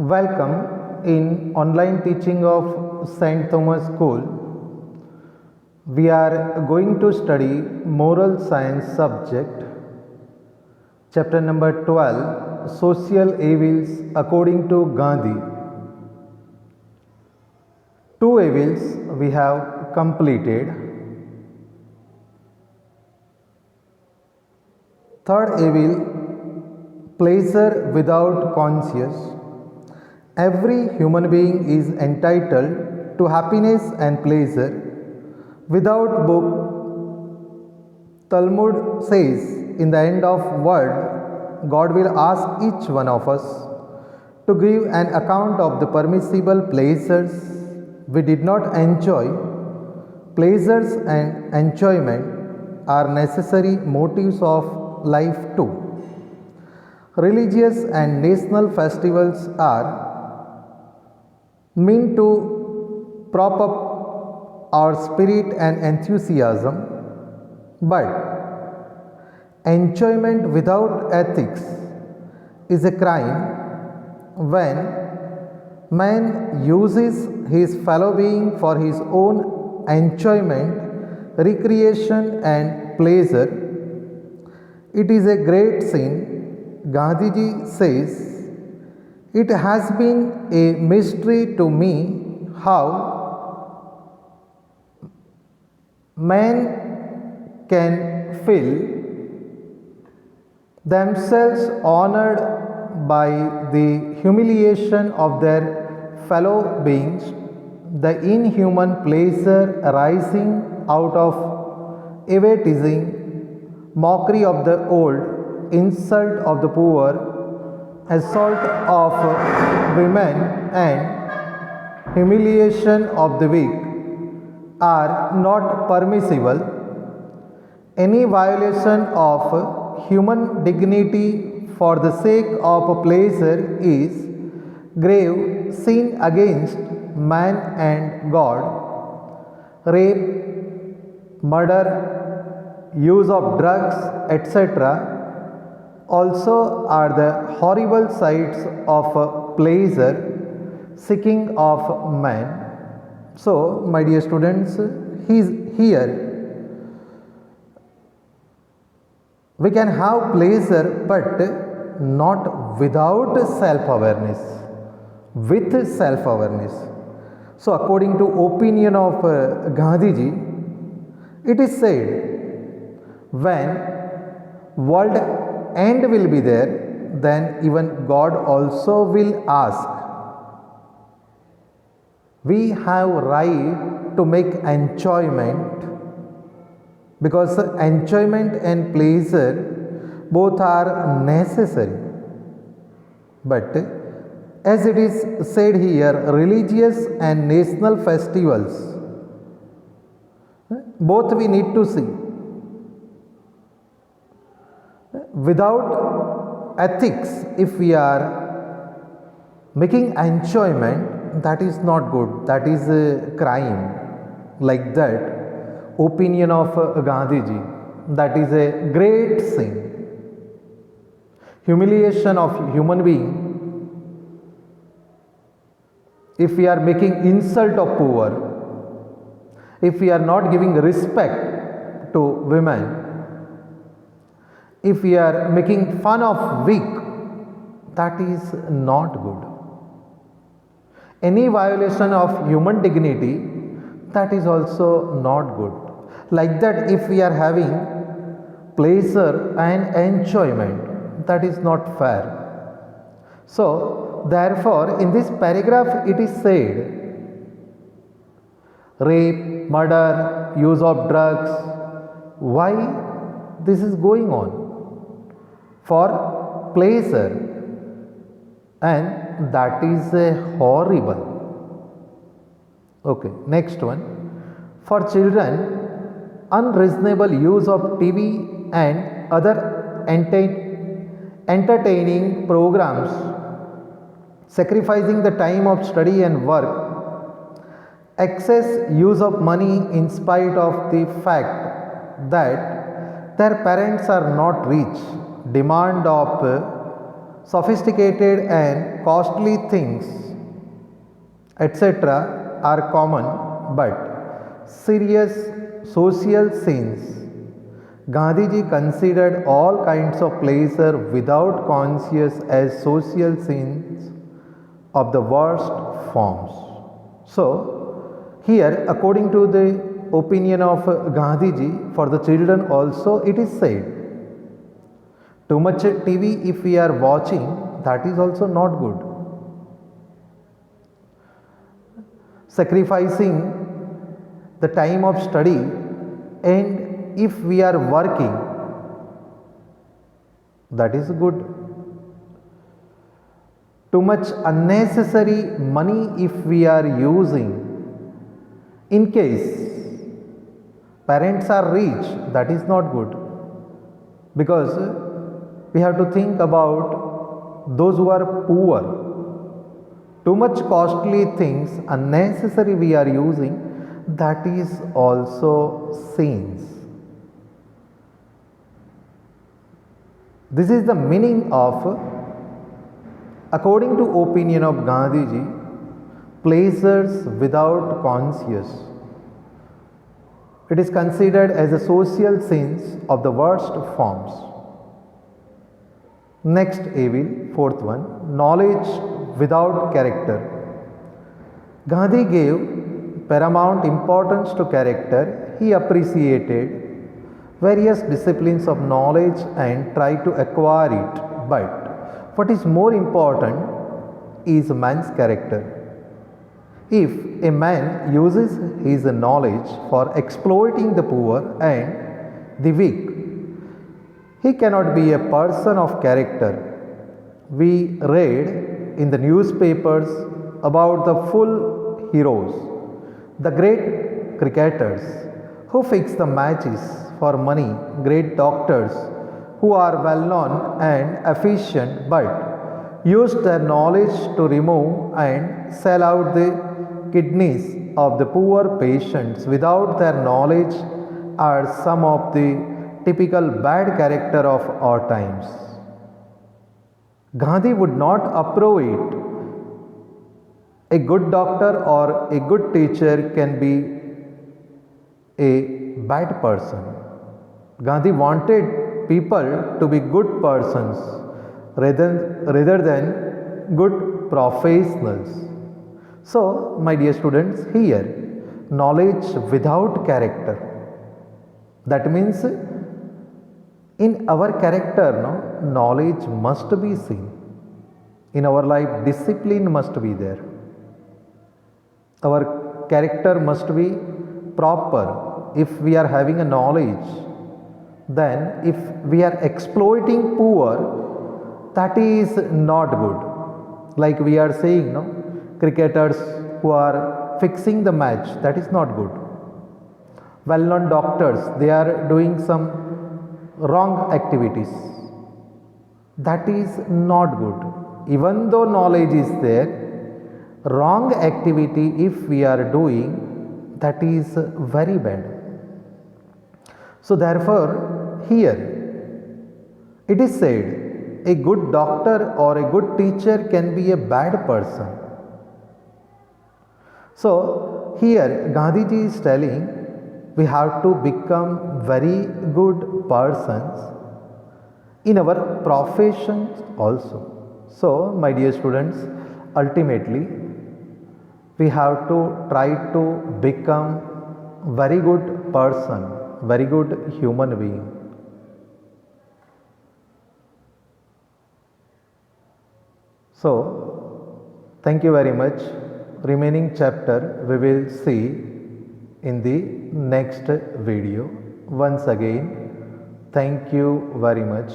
Welcome in online teaching of St. Thomas School. We are going to study moral science subject, chapter number 12, social evils according to Gandhi. Two evils we have completed. Third evil, pleasure without conscience. Every human being is entitled to happiness and pleasure. Without book, Talmud says, in the end of world, God will ask each one of us to give an account of the permissible pleasures we did not enjoy. Pleasures and enjoyment are necessary motives of life too. Religious and national festivals are meant to prop up our spirit and enthusiasm, but enjoyment without ethics is a crime. When man uses his fellow being for his own enjoyment, recreation and pleasure, it is a great sin. Gandhiji says, "It has been a mystery to me how men can feel themselves honored by the humiliation of their fellow beings, the inhuman pleasure arising out of evatism, mockery of the old, insult of the poor, assault of women and humiliation of the weak are not permissible. Any violation of human dignity for the sake of pleasure is grave sin against man and God. Rape, murder, use of drugs, etc. also are the horrible sides of pleasure seeking of man." So, my dear students, here we can have pleasure but not without self-awareness, with self-awareness. So, according to opinion of Gandhiji, it is said, when world end will be there, then even God also will ask. We have right to make enjoyment, because enjoyment and pleasure both are necessary. But as it is said here, religious and national festivals, both we need to see. Without ethics, if we are making enjoyment, that is not good, that is a crime. Like that opinion of Gandhiji, that is a great sin. Humiliation of human being, if we are making insult of poor, if we are not giving respect to women, if we are making fun of weak, that is not good. Any violation of human dignity, that is also not good. Like that, if we are having pleasure and enjoyment, that is not fair. So, therefore, in this paragraph it is said, rape, murder, use of drugs. Why this is going on? For pleasure, and that is horrible. Okay, next one. For children, unreasonable use of TV and other entertaining programs, sacrificing the time of study and work, excess use of money in spite of the fact that their parents are not rich, demand of sophisticated and costly things, etc., are common, but serious social sins. Gandhiji considered all kinds of pleasure without conscience as social sins of the worst forms. So, here, according to the opinion of Gandhiji, for the children also it is said, too much TV if we are watching, that is also not good. Sacrificing the time of study, and if we are working, that is good. Too much unnecessary money if we are using, in case parents are rich, that is not good, because we have to think about those who are poor. Too much costly things unnecessary we are using, that is also sins. This is the meaning of, according to opinion of Gandhiji, pleasures without conscience. It is considered as a social sins of the worst forms. Next evil, fourth one, knowledge without character. Gandhi gave paramount importance to character. He appreciated various disciplines of knowledge and tried to acquire it. But what is more important is man's character. If a man uses his knowledge for exploiting the poor and the weak, he cannot be a person of character. We read in the newspapers about the full heroes, the great cricketers who fix the matches for money, great doctors who are well known and efficient but use their knowledge to remove and sell out the kidneys of the poor patients without their knowledge are some of the typical bad character of our times. Gandhi would not approve it. A good doctor or a good teacher can be a bad person. Gandhi wanted people to be good persons rather than good professionals. So, my dear students, here, knowledge without character. That means in our character, knowledge must be seen. In our life, discipline must be there. Our character must be proper. If we are having a knowledge, then if we are exploiting poor, that is not good. Like we are saying, cricketers who are fixing the match, that is not good. Well-known doctors, they are doing some wrong activities, that is not good. Even though knowledge is there, wrong activity if we are doing, that is very bad. So therefore, here it is said, a good doctor or a good teacher can be a bad person. So here Gandhiji is telling, we have to become very good persons in our professions also. So, my dear students, ultimately we have to try to become very good person, very good human being. So, thank you very much. Remaining chapter we will see in the next video. Once again, thank you very much.